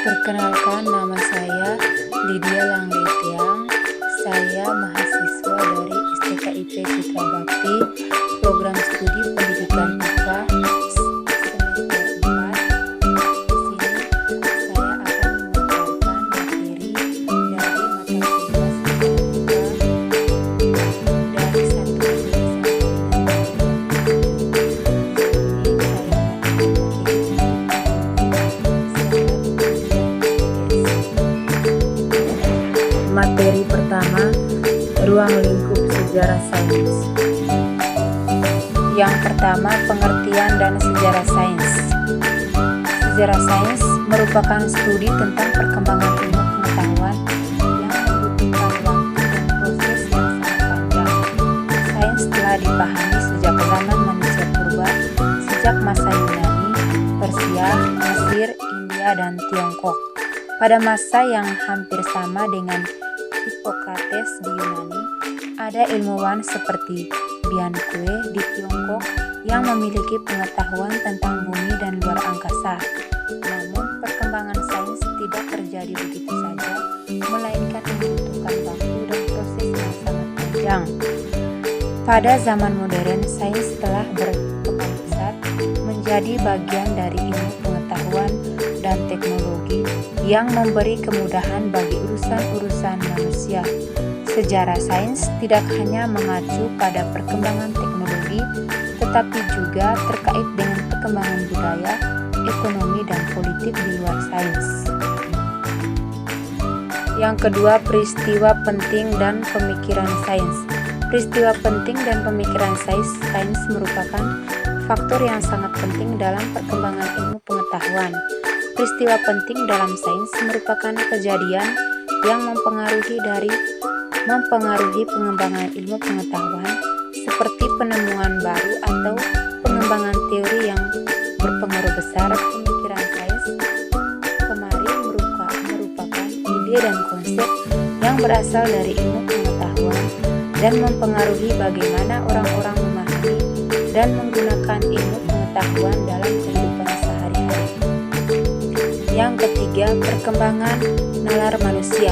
Perkenalkan, nama saya Lydia Langgetiang. Saya mahasiswa dari STKIP Citra Bakti, program studi pendidikan IPA semester 4. Di sini saya akan memaparkan materi dari mata kuliah dari 1 Materi pertama, ruang lingkup sejarah sains. Yang pertama, pengertian dan sejarah sains. Sejarah sains merupakan studi tentang perkembangan ilmu pengetahuan yang membutuhkan waktu dan proses yang sangat panjang. Sains telah dipahami sejak zaman manusia purba, sejak masa Yunani, Persia, Mesir, India, dan Tiongkok. Pada masa yang hampir sama dengan Hippocrates di Yunani, ada ilmuwan seperti Bianque di Tiongkok yang memiliki pengetahuan tentang bumi dan luar angkasa. Namun, perkembangan sains tidak terjadi begitu saja, melainkan membutuhkan waktu dan proses yang sangat panjang. Pada zaman modern, sains telah berkembang pesat menjadi bagian dari ilmu pengetahuan dan teknologi yang memberi kemudahan bagi urusan-urusan manusia. Sejarah sains tidak hanya mengacu pada perkembangan teknologi, tetapi juga terkait dengan perkembangan budaya, ekonomi, dan politik di luar sains. Yang kedua, peristiwa penting dan pemikiran sains. Peristiwa penting dan pemikiran sains merupakan faktor yang sangat penting dalam perkembangan ilmu pengetahuan. Peristiwa penting dalam sains merupakan kejadian yang mempengaruhi pengembangan ilmu pengetahuan, seperti penemuan baru atau pengembangan teori yang berpengaruh besar. Pemikiran sains kemarin merupakan ide dan konsep yang berasal dari ilmu pengetahuan dan mempengaruhi bagaimana orang-orang memahami dan menggunakan ilmu pengetahuan dalam kehidupan sehari-hari. Yang ketiga, perkembangan nalar manusia.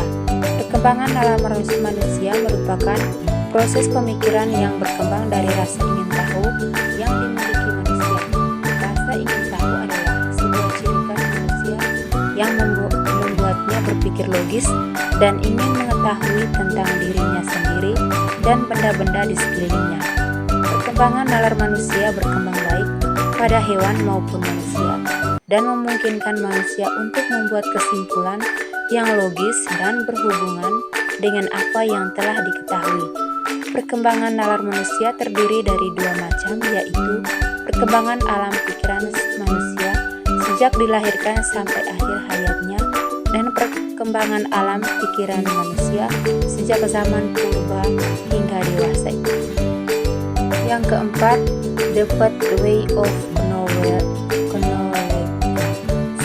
Perkembangan nalar manusia merupakan proses pemikiran yang berkembang dari rasa ingin tahu yang dimiliki manusia. Rasa ingin tahu adalah sebuah ciri khas manusia yang membuatnya berpikir logis dan ingin mengetahui tentang dirinya sendiri dan benda-benda di sekelilingnya. Perkembangan nalar manusia berkembang baik pada hewan maupun manusia, dan memungkinkan manusia untuk membuat kesimpulan yang logis dan berhubungan dengan apa yang telah diketahui. Perkembangan nalar manusia terdiri dari dua macam, yaitu perkembangan alam pikiran manusia sejak dilahirkan sampai akhir hayatnya, dan perkembangan alam pikiran manusia sejak zaman purba hingga dewasa. Yang keempat, the pathway of knowledge.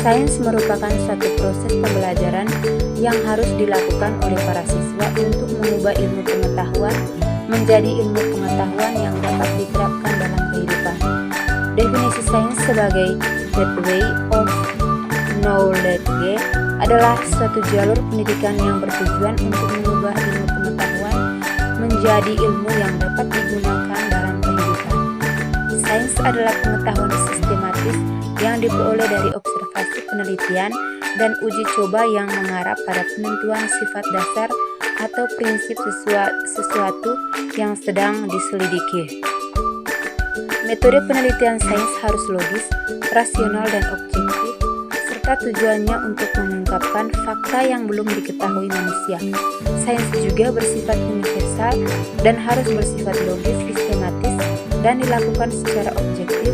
Sains merupakan suatu proses pembelajaran yang harus dilakukan oleh para siswa untuk mengubah ilmu pengetahuan menjadi ilmu pengetahuan yang dapat diterapkan dalam kehidupan. Definisi sains sebagai pathway of knowledge adalah suatu jalur pendidikan yang bertujuan untuk mengubah ilmu pengetahuan menjadi ilmu yang dapat digunakan dalam kehidupan. Sains adalah pengetahuan sistematis yang diperoleh dari observasi, penelitian, dan uji coba yang mengarah pada penentuan sifat dasar atau prinsip sesuatu yang sedang diselidiki. Metode penelitian sains harus logis, rasional, dan objektif, serta tujuannya untuk mengungkapkan fakta yang belum diketahui manusia. Sains juga bersifat universal dan harus bersifat logis, sistematis, dan dilakukan secara objektif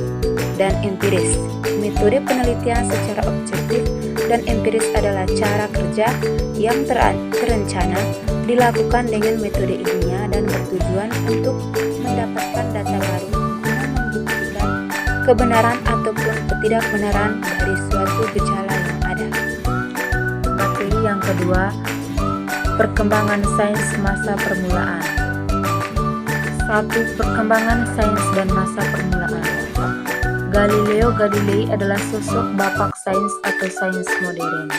dan empiris. Metode penelitian secara objektif dan empiris adalah cara kerja yang terencana, dilakukan dengan metode ilmiah dan bertujuan untuk mendapatkan data baru guna membuktikan kebenaran ataupun ketidakbenaran dari suatu gejala yang ada. Materi yang kedua, perkembangan sains masa permulaan. 1. Perkembangan sains dan masa permulaan. Galileo Galilei adalah sosok bapak sains atau sains modern.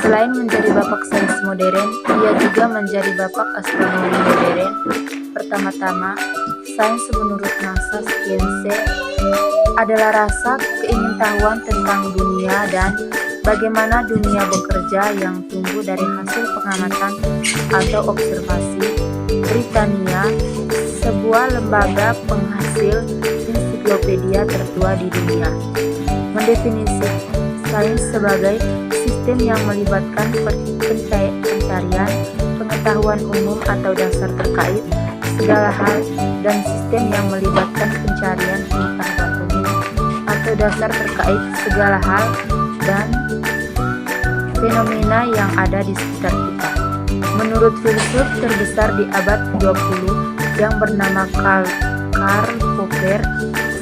Selain menjadi bapak sains modern, ia juga menjadi bapak astronomi modern. Pertama-tama, sains menurut NASA Science adalah rasa keingintahuan tentang dunia dan bagaimana dunia bekerja yang tumbuh dari hasil pengamatan atau observasi. Britania, sebuah lembaga penghasil ensiklopedia tertua di dunia, mendefinisikan sains sebagai sistem yang melibatkan pencarian pengetahuan umum atau dasar terkait segala hal dan sistem yang melibatkan pencarian pengetahuan umum atau dasar terkait segala hal dan fenomena yang ada di sekitar kita. Menurut filsuf terbesar di abad 20 yang bernama Karl Popper,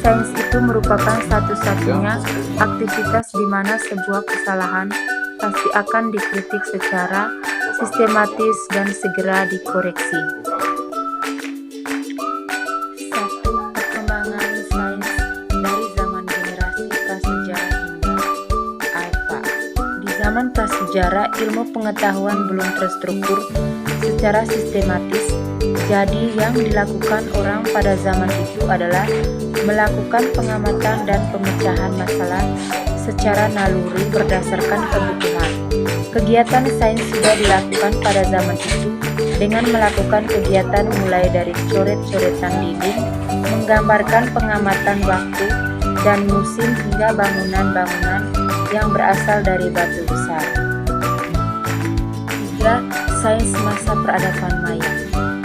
sains itu merupakan satu-satunya aktivitas di mana sebuah kesalahan pasti akan dikritik secara sistematis dan segera dikoreksi. 1. Perkembangan sains dari zaman generasi prasejarah hingga apa. Di zaman prasejarah, ilmu pengetahuan belum terstruktur secara sistematis. Jadi yang dilakukan orang pada zaman itu adalah melakukan pengamatan dan pemecahan masalah secara naluri berdasarkan kebutuhan. Kegiatan sains sudah dilakukan pada zaman itu dengan melakukan kegiatan mulai dari coret-coretan dinding, menggambarkan pengamatan waktu dan musim hingga bangunan-bangunan yang berasal dari batu besar. 3. Sains masa peradaban Maya.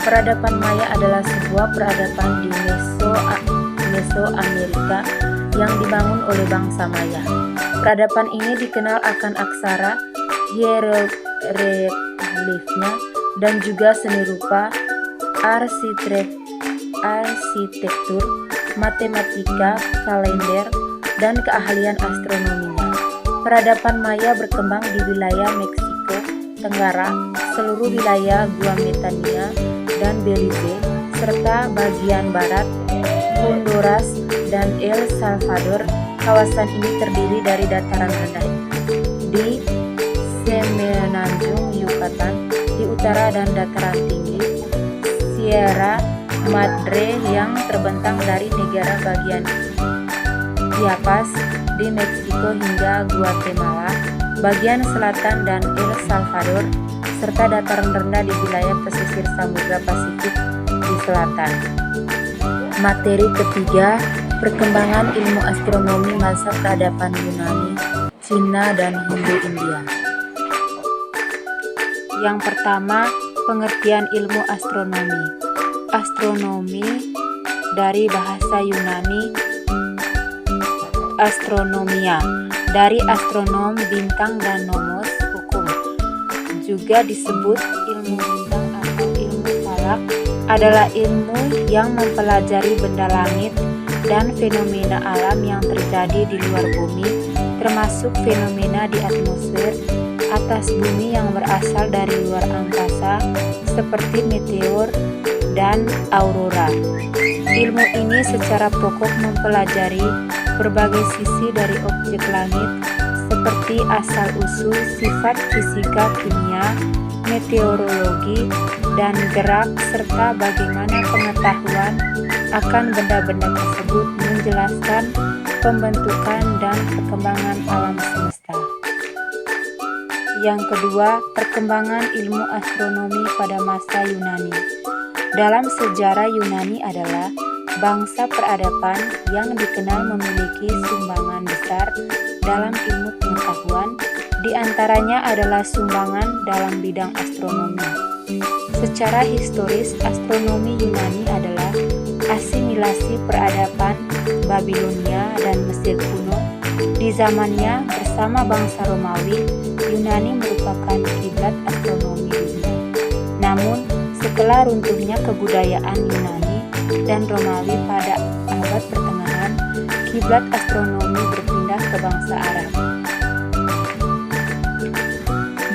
Peradaban Maya adalah sebuah peradaban di Mesoamerika yang dibangun oleh bangsa Maya. Peradaban ini dikenal akan aksara, hieroglifnya, dan juga seni rupa, arsitektur, matematika, kalender, dan keahlian astronominya. Peradaban Maya berkembang di wilayah Meksiko Tenggara, seluruh wilayah Guatemala dan Belize, serta bagian barat Honduras dan El Salvador. Kawasan ini terdiri dari dataran rendah di Semenanjung Yucatan di utara dan dataran tinggi Sierra Madre yang terbentang dari negara bagian Chiapas di Meksiko hingga Guatemala, bagian selatan dan El Salvador, serta dataran rendah di wilayah pesisir Samudra Pasifik di selatan. Materi ketiga, perkembangan ilmu astronomi masa peradaban Yunani, Cina, dan Hindu-India. Yang pertama, pengertian ilmu astronomi. Astronomi dari bahasa Yunani astronomia, dari astronom bintang dan nomos hukum. Juga disebut ilmu bintang atau ilmu falak, adalah ilmu yang mempelajari benda langit dan fenomena alam yang terjadi di luar bumi, termasuk fenomena di atmosfer atas bumi yang berasal dari luar angkasa seperti meteor dan aurora. Ilmu ini secara pokok mempelajari berbagai sisi dari objek langit seperti asal-usul, sifat fisika kimia, meteorologi, dan gerak, serta bagaimana pengetahuan akan benda-benda tersebut menjelaskan pembentukan dan perkembangan alam semesta. Yang kedua, perkembangan ilmu astronomi pada masa Yunani. Dalam sejarah, Yunani adalah bangsa peradaban yang dikenal memiliki sumbangan besar dalam ilmu pengetahuan, di antaranya adalah sumbangan dalam bidang astronomi. Secara historis, astronomi Yunani adalah asimilasi peradaban Babilonia dan Mesir kuno. Di zamannya, bersama bangsa Romawi, Yunani merupakan kiblat astronomi dunia. Namun, setelah runtuhnya kebudayaan Yunani dan Romawi pada abad pertengahan, kiblat astronomi berpindah ke bangsa Arab.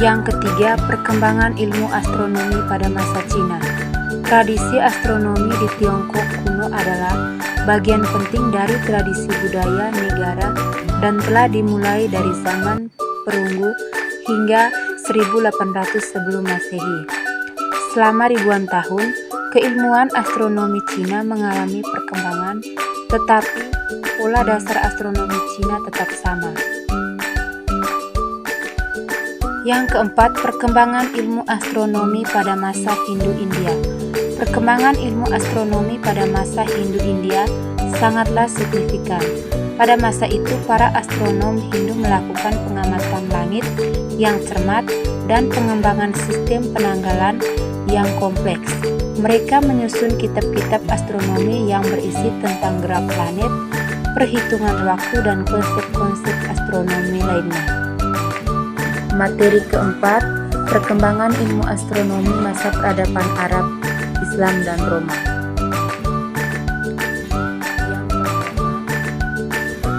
Yang ketiga, perkembangan ilmu astronomi pada masa Cina. Tradisi astronomi di Tiongkok kuno adalah bagian penting dari tradisi budaya negara dan telah dimulai dari zaman perunggu hingga 1800 sebelum Masehi. Selama ribuan tahun, keilmuan astronomi Cina mengalami perkembangan, tetapi pola dasar astronomi Cina tetap sama. Yang keempat, perkembangan ilmu astronomi pada masa Hindu-India. Perkembangan ilmu astronomi pada masa Hindu-India sangatlah signifikan. Pada masa itu, para astronom Hindu melakukan pengamatan langit yang cermat dan pengembangan sistem penanggalan yang kompleks. Mereka menyusun kitab-kitab astronomi yang berisi tentang gerak planet, perhitungan waktu, dan konsep-konsep astronomi lainnya. Materi keempat, perkembangan ilmu astronomi masa peradaban Arab, Islam, dan Roma. Yang pertama,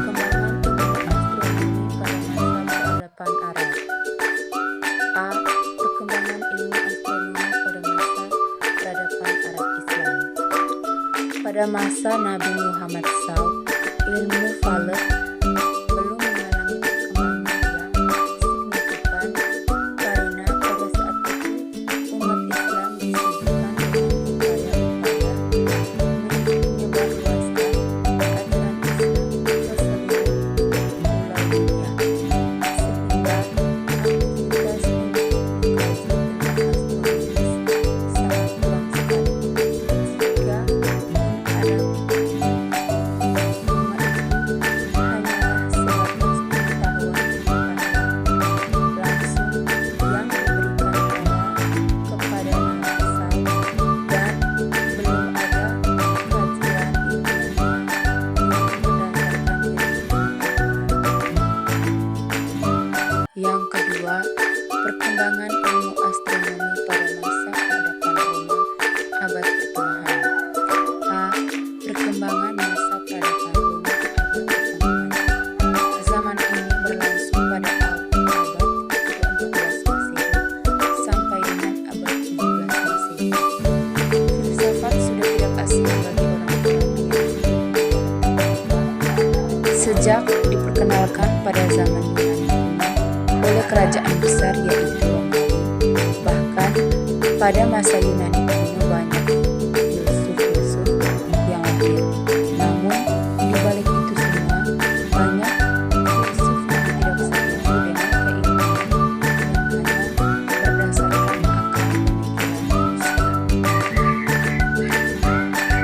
perkembangan ilmu astronomi pada masa peradaban Arab. A. Perkembangan ilmu astronomi pada masa peradaban Arab Islam. Pada masa Nabi Muhammad SAW, ilmu falak belum mengalami perkembangan yang signifikan karena pada saat itu umat Islam disibukkan dengan upaya menyebarluaskan ajaran Islam ke seluruh pulau dunia, sehingga aktivitas untuk mengkaji tentang astronomis sangat kurang sekali. Jika pun ada, yang kedua, perkembangan ilmu astronomi pada masa peradaban Roma abad pertengahan. A. Perkembangan masa peradaban Roma abad pertengahan. Zaman ini berlangsung pada abad ke-14 Masehi sampai dengan abad ke-17 Masehi. Filsafat sudah tidak asing bagi orang-orang yang sejak diperkenalkan pada zaman Yunani oleh kerajaan besar yaitu Romawi. Bahkan pada masa Yunani kuno banyak filsuf-filsuf yang lahir. Namun di balik itu semua, banyak filsuf yang tidak setuju dengan keilmuan yang hanya berdasarkan akal pemikiran manusia.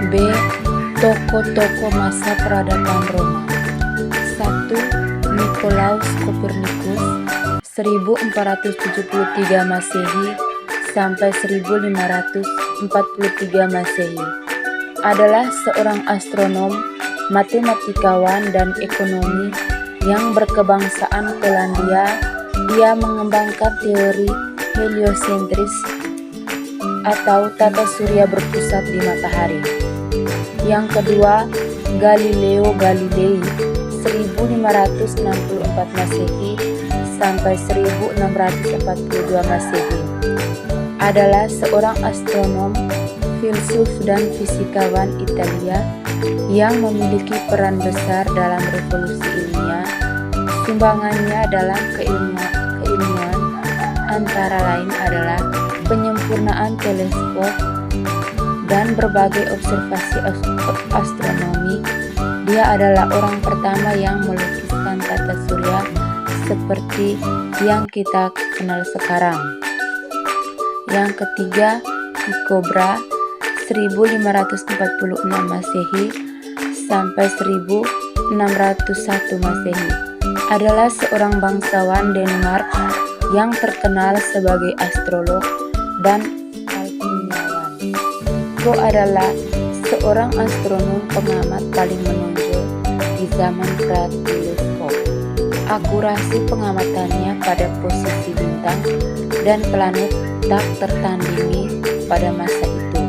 B. Tokoh-tokoh masa peradaban Roma. 1. Nikolaus Kopernikus 1473 Masehi sampai 1543 Masehi adalah seorang astronom, matematikawan, dan ekonomi yang berkebangsaan Polandia. Dia mengembangkan teori heliosentris atau tata surya berpusat di matahari. Yang kedua, Galileo Galilei 1564 Masehi sampai 1642 Masehi adalah seorang astronom, filsuf, dan fisikawan Italia yang memiliki peran besar dalam revolusi ilmiah. Sumbangannya dalam keilmuan antara lain adalah penyempurnaan teleskop dan berbagai observasi astronomi. Dia adalah orang pertama yang melukiskan tata surya seperti yang kita kenal sekarang. Yang ketiga, Tycho Brahe 1546 Masehi sampai 1601 Masehi adalah seorang bangsawan Denmark yang terkenal sebagai astrolog dan alkimiawan. Tycho adalah seorang astronom pengamat paling menonjol di zaman pra-teleskop. Akurasi pengamatannya pada posisi bintang dan planet tak tertandingi pada masa itu.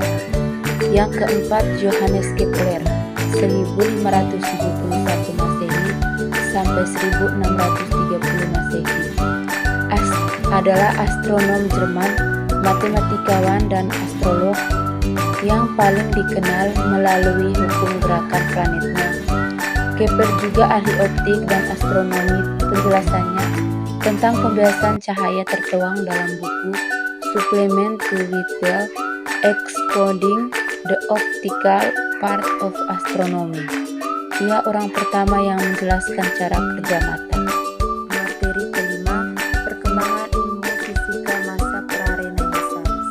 Yang keempat, Johannes Kepler 1571 Masehi sampai 1630 Masehi adalah astronom Jerman, matematikawan, dan astrolog yang paling dikenal melalui hukum gerakan planetnya. Kepler juga ahli optik dan astronomi. Penjelasannya tentang pembahasan cahaya tertuang dalam buku Supplement to Detail Exploding the Optical Part of Astronomy. Ia orang pertama yang menjelaskan cara kerja mata. Materi kelima, perkembangan ilmu fisika masa pra-Renaissance.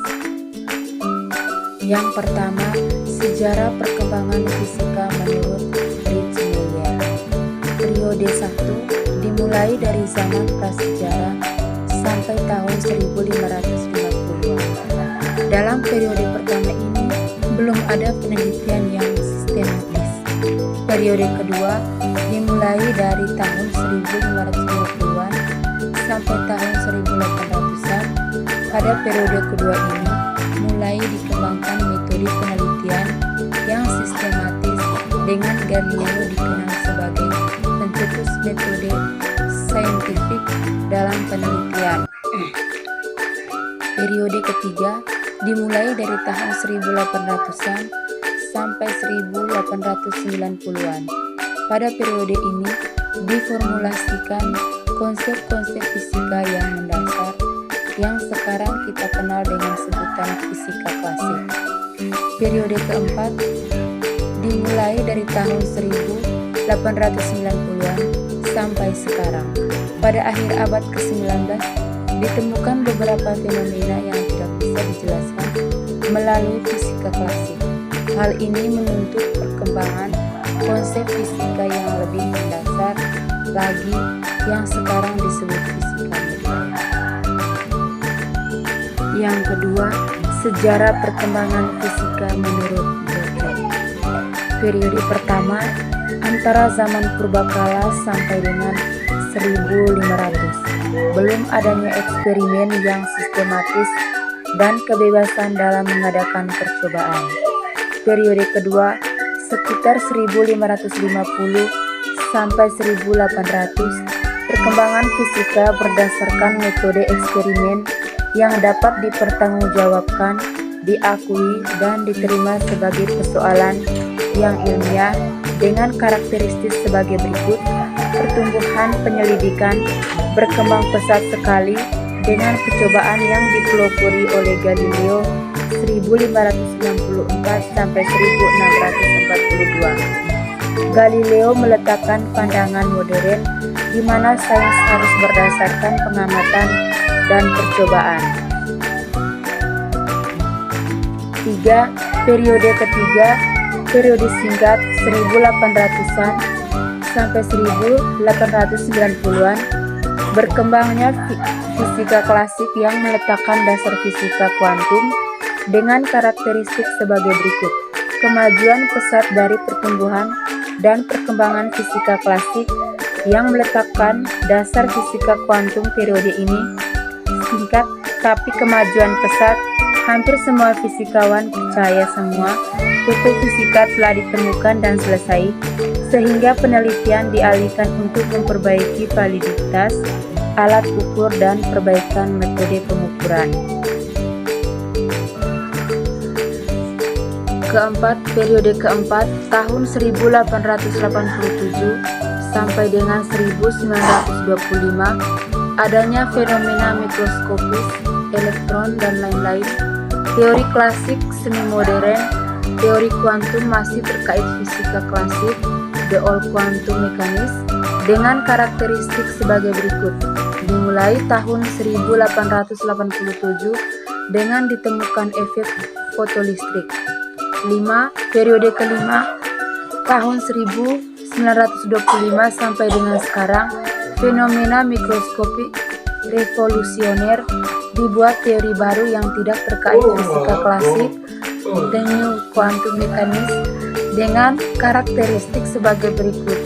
Yang pertama, sejarah perkembangan fisika menurut Fritz Meyer. Periode 1 dimulai dari zaman prasejarah sampai tahun 1550-an. Dalam periode pertama ini belum ada penelitian yang sistematis. Periode kedua dimulai dari tahun 1550-an sampai tahun 1800-an. Pada periode kedua ini mulai dikembangkan metode penelitian yang sistematis dengan Galileo dikenal sebagai pencetus metode saintifik dalam penelitian. Periode ketiga dimulai dari tahun 1800-an sampai 1890-an. Pada periode ini diformulasikan konsep-konsep fisika yang mendasar yang sekarang kita kenal dengan sebutan fisika klasik. Periode keempat dimulai dari tahun 1890-an sampai sekarang. Pada akhir abad ke-19 ditemukan beberapa fenomena yang tidak bisa dijelaskan melalui fisika klasik. Hal ini menuntut perkembangan konsep fisika yang lebih mendasar lagi yang sekarang disebut fisika modern. Yang kedua, sejarah perkembangan fisika menurut Berkeley. Periode pertama antara zaman purbakala sampai dengan 1500. Belum adanya eksperimen yang sistematis dan kebebasan dalam mengadakan percobaan. Periode kedua sekitar 1550 sampai 1800, perkembangan fisika berdasarkan metode eksperimen yang dapat dipertanggungjawabkan, diakui, dan diterima sebagai persoalan yang ilmiah dengan karakteristik sebagai berikut. Pertumbuhan penyelidikan berkembang pesat sekali dengan percobaan yang dipelopori oleh Galileo 1564 sampai 1642. Galileo meletakkan pandangan modern di mana sains harus berdasarkan pengamatan dan percobaan. 3. Periode ketiga, periode singkat 1800-an sampai 1890-an, berkembangnya fisika klasik yang meletakkan dasar fisika kuantum dengan karakteristik sebagai berikut. Kemajuan pesat dari pertumbuhan dan perkembangan fisika klasik yang meletakkan dasar fisika kuantum periode ini singkat, tapi kemajuan pesat. Hampir semua fisikawan percaya semua hukum fisika telah ditemukan dan selesai, sehingga penelitian dialihkan untuk memperbaiki validitas alat ukur dan perbaikan metode pengukuran. Keempat, periode keempat tahun 1887 sampai dengan 1925, adanya fenomena mikroskopis, elektron, dan lain-lain. Teori klasik semi modern, teori kuantum masih terkait fisika klasik, the old quantum mechanics, dengan karakteristik sebagai berikut. Dimulai tahun 1887 dengan ditemukan efek fotolistrik. 5. Periode kelima tahun 1925 sampai dengan sekarang, fenomena mikroskopik revolusioner, dibuat teori baru yang tidak terkait fisika klasik, the new quantum mechanics, dengan karakteristik sebagai berikut.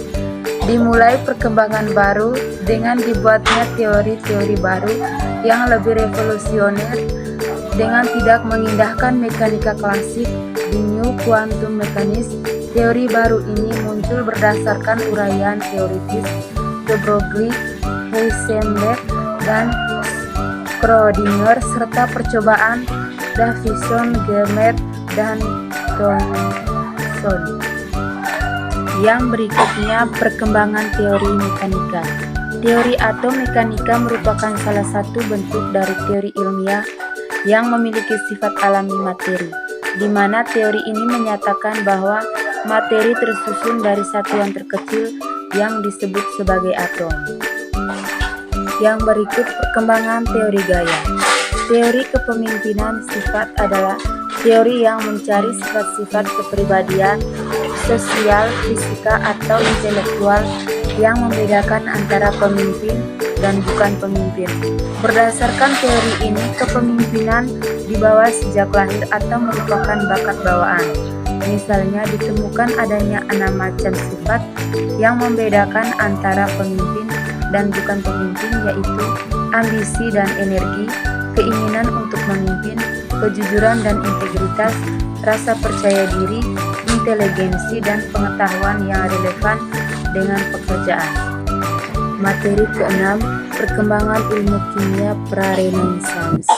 Dimulai perkembangan baru dengan dibuatnya teori-teori baru yang lebih revolusioner dengan tidak mengindahkan mekanika klasik, the new quantum mechanics. Teori baru ini muncul berdasarkan uraian teoritis de Broglie, Heisenberg, dan Schrödinger, serta percobaan Davison, Germer, dan Thomson. Yang berikutnya, perkembangan teori mekanika. Teori atom mekanika merupakan salah satu bentuk dari teori ilmiah yang memiliki sifat alami materi, di mana teori ini menyatakan bahwa materi tersusun dari satuan terkecil yang disebut sebagai atom. Yang berikut perkembangan teori gaya. Teori kepemimpinan sifat adalah teori yang mencari sifat-sifat kepribadian, sosial, fisika, atau intelektual yang membedakan antara pemimpin dan bukan pemimpin. Berdasarkan teori ini, kepemimpinan dibawa sejak lahir atau merupakan bakat bawaan. Misalnya, ditemukan adanya 6 macam sifat yang membedakan antara pemimpin dan bukan pemimpin, yaitu ambisi dan energi, keinginan untuk memimpin, kejujuran dan integritas, rasa percaya diri, inteligensi, dan pengetahuan yang relevan dengan pekerjaan. Materi ke-6, perkembangan ilmu kimia pra-Renaissance.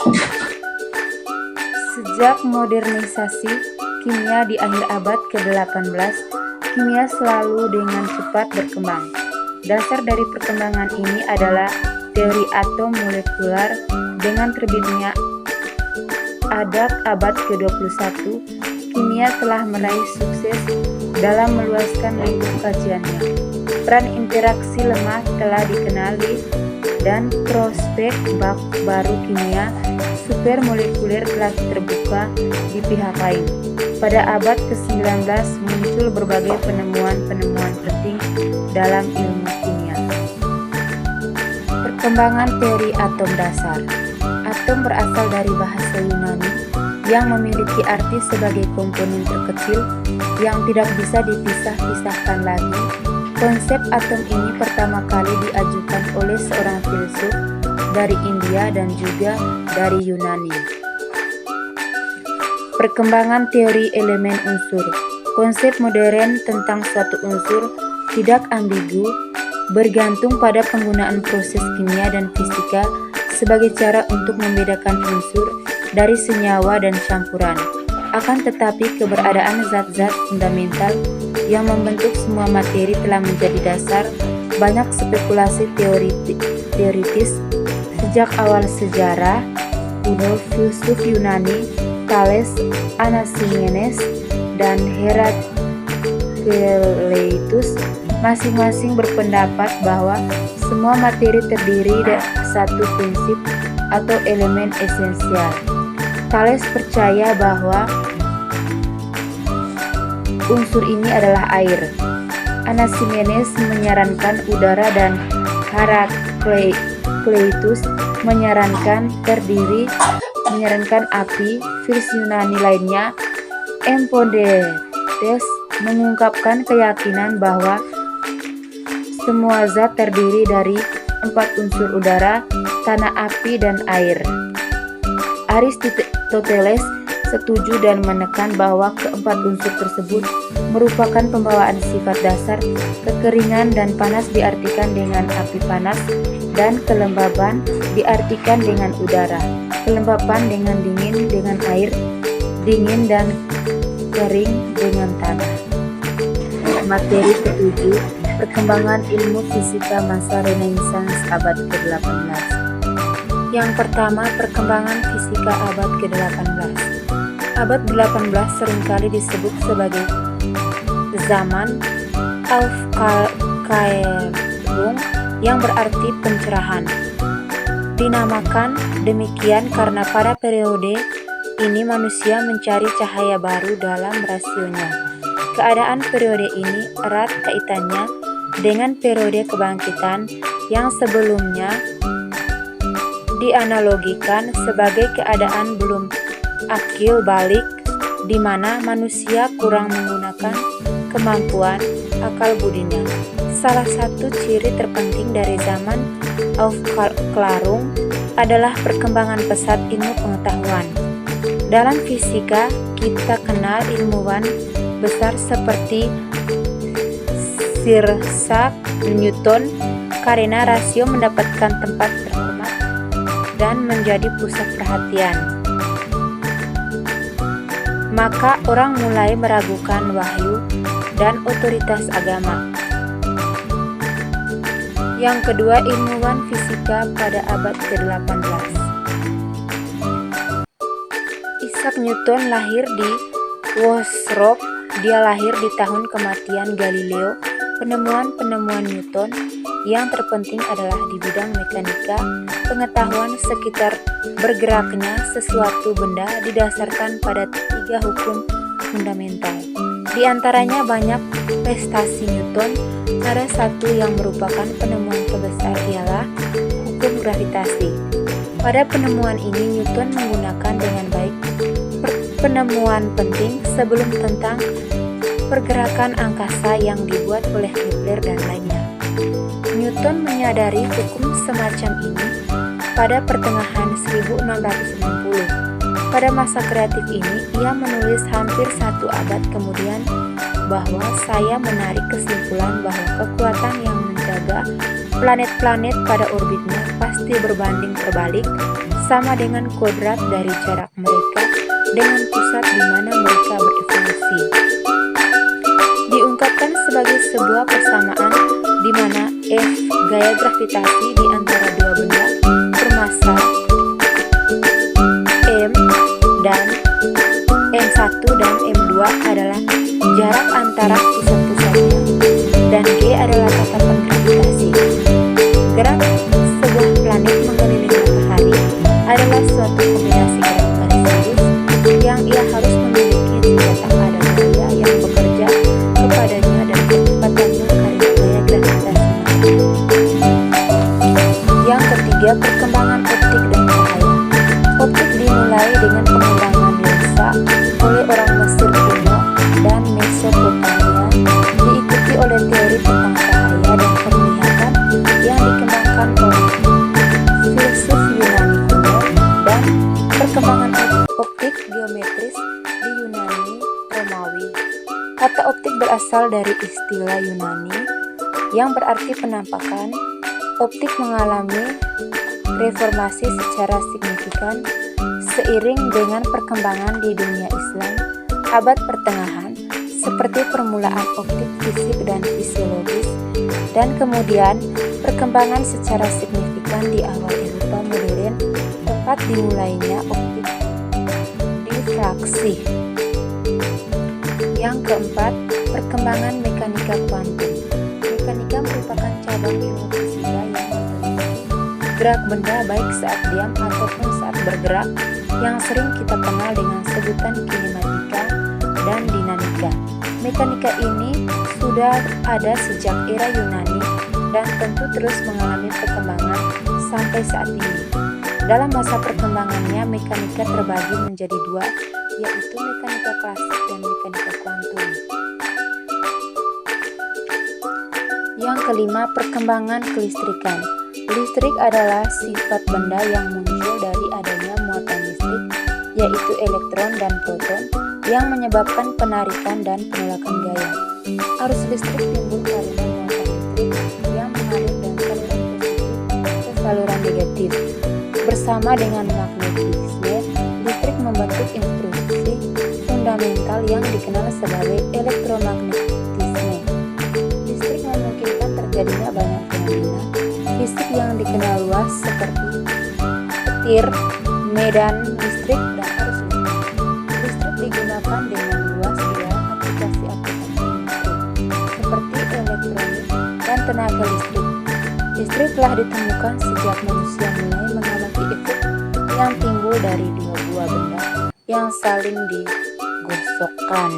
Sejak modernisasi kimia di akhir abad ke-18, kimia selalu dengan cepat berkembang. Dasar dari perkembangan ini adalah teori atom molekular. Dengan terbitnya abad ke-21, kimia telah meraih sukses dalam meluaskan lingkup kajiannya. Peran interaksi lemah telah dikenali dan prospek bab baru kimia supermolekuler telah terbuka di pihak lain. Pada abad ke-19 muncul berbagai penemuan-penemuan penting dalam ilmu kimia. Perkembangan teori atom dasar. Atom berasal dari bahasa Yunani yang memiliki arti sebagai komponen terkecil yang tidak bisa dipisah-pisahkan lagi. Konsep atom ini pertama kali diajukan oleh seorang filsuf dari India dan juga dari Yunani. Perkembangan teori elemen unsur. Konsep modern tentang suatu unsur tidak ambigu, bergantung pada penggunaan proses kimia dan fisika sebagai cara untuk membedakan unsur dari senyawa dan campuran. Akan tetapi keberadaan zat-zat fundamental yang membentuk semua materi telah menjadi dasar banyak spekulasi teoritis sejak awal sejarah kuno. Filsuf Yunani Thales, Anaximenes, dan Herakleitus masing-masing berpendapat bahwa semua materi terdiri dari satu prinsip atau elemen esensial. Thales percaya bahwa unsur ini adalah air. Anaximenes menyarankan udara dan Herakleitus menyarankan api. Filsuf Yunani lainnya, Empedokles, mengungkapkan keyakinan bahwa semua zat terdiri dari 4 unsur: udara, tanah, api, dan air. Aristoteles setuju dan menekan bahwa keempat unsur tersebut merupakan pembawaan sifat dasar. Kekeringan dan panas diartikan dengan api panas, dan kelembaban diartikan dengan udara. Kelembapan dengan dingin dengan air, dingin dan kering dengan tanah. Materi ke-7, perkembangan ilmu fisika masa Renaissance abad ke-18. Yang pertama, perkembangan fisika abad ke-18. Abad ke-18 seringkali disebut sebagai zaman Aufklärung yang berarti pencerahan. Dinamakan demikian karena pada periode ini manusia mencari cahaya baru dalam rasionya. Keadaan periode ini erat kaitannya dengan periode kebangkitan yang sebelumnya dianalogikan sebagai keadaan belum akil balik, di mana manusia kurang menggunakan kemampuan akal budinya. Salah satu ciri terpenting dari zaman Aufklärung adalah perkembangan pesat ilmu pengetahuan. Dalam fisika, kita kenal ilmuwan besar seperti Sir Isaac Newton karena rasio mendapatkan tempat terhormat dan menjadi pusat perhatian. Maka orang mulai meragukan wahyu dan otoritas agama. Yang kedua, ilmuwan fisika pada abad ke-18. Isaac Newton lahir di Worcester. Dia lahir di tahun kematian Galileo. Penemuan-penemuan Newton yang terpenting adalah di bidang mekanika. Pengetahuan sekitar bergeraknya sesuatu benda didasarkan pada 3 hukum fundamental. Di antaranya banyak prestasi Newton. Ada satu yang merupakan penemuan terbesar, ialah hukum gravitasi. Pada penemuan ini Newton menggunakan dengan baik penemuan penting sebelum tentang pergerakan angkasa yang dibuat oleh Kepler dan lainnya. Newton menyadari hukum semacam ini pada pertengahan 1660. Pada masa kreatif ini, ia menulis hampir 1 abad kemudian bahwa saya menarik kesimpulan bahwa kekuatan yang menjaga planet-planet pada orbitnya pasti berbanding terbalik sama dengan kuadrat dari jarak mereka dengan pusat di mana mereka berevolusi. Diungkapkan sebagai sebuah persamaan di mana F, gaya gravitasi di antara 2 benda bermassa M dan M1 dan M2 adalah jarak antara pusat-pusatnya, dan G adalah tatapan gravitasi. Gerak sebuah planet mengelilingi matahari adalah suatu kombinasi gerak garis lurus yang ia harus memiliki jika tak ada gaya yang bekerja kepadanya dan kecepatannya karena gaya gravitasi. Yang ketiga, perkembangan optik dan cahaya. Optik dimulai dengan pengembangan lensa oleh orang Mesir kuno dan Mesopotamia, diikuti oleh teori tentang cahaya dan penglihatan yang dikembangkan oleh filsuf Yunani kuno, dan perkembangan optik geometris di Yunani Romawi. Kata optik berasal dari istilah Yunani yang berarti penampakan. Optik mengalami reformasi secara signifikan seiring dengan perkembangan di dunia Islam abad pertengahan, seperti permulaan optik fisik dan fisiologis, dan kemudian perkembangan secara signifikan di awal Eropa modern, tempat dimulainya optik difraksi. Yang keempat, perkembangan mekanika kuantum. Mekanika merupakan cabang ilmu fisika yang meneliti gerak benda baik saat diam ataupun saat bergerak, yang sering kita kenal dengan sebutan kinematika dan dinamika. Mekanika ini sudah ada sejak era Yunani dan tentu terus mengalami perkembangan sampai saat ini. Dalam masa perkembangannya, mekanika terbagi menjadi 2, yaitu mekanika klasik dan mekanika kuantum. Yang kelima, perkembangan kelistrikan. Listrik adalah sifat benda yang muncul dari adanya muatan listrik, yaitu elektron dan proton, yang menyebabkan penarikan dan penolakan gaya. Arus listrik timbul karena muatan listrik yang mengalir dari saluran positif ke saluran negatif. Bersama dengan magnetisme, listrik membentuk instruksi fundamental yang dikenal sebagai elektromagnetisme. Listrik memungkinkan terjadinya banyak fenomena fisik yang dikenal luas seperti petir, medan listrik, dan arus listrik. Listrik digunakan dengan luas di dalam aplikasi-aplikasi listrik seperti elektronik dan tenaga listrik. Listrik telah ditemukan sejak manusia mulai mengamati efek yang timbul dari 2 buah benda yang saling digosokkan.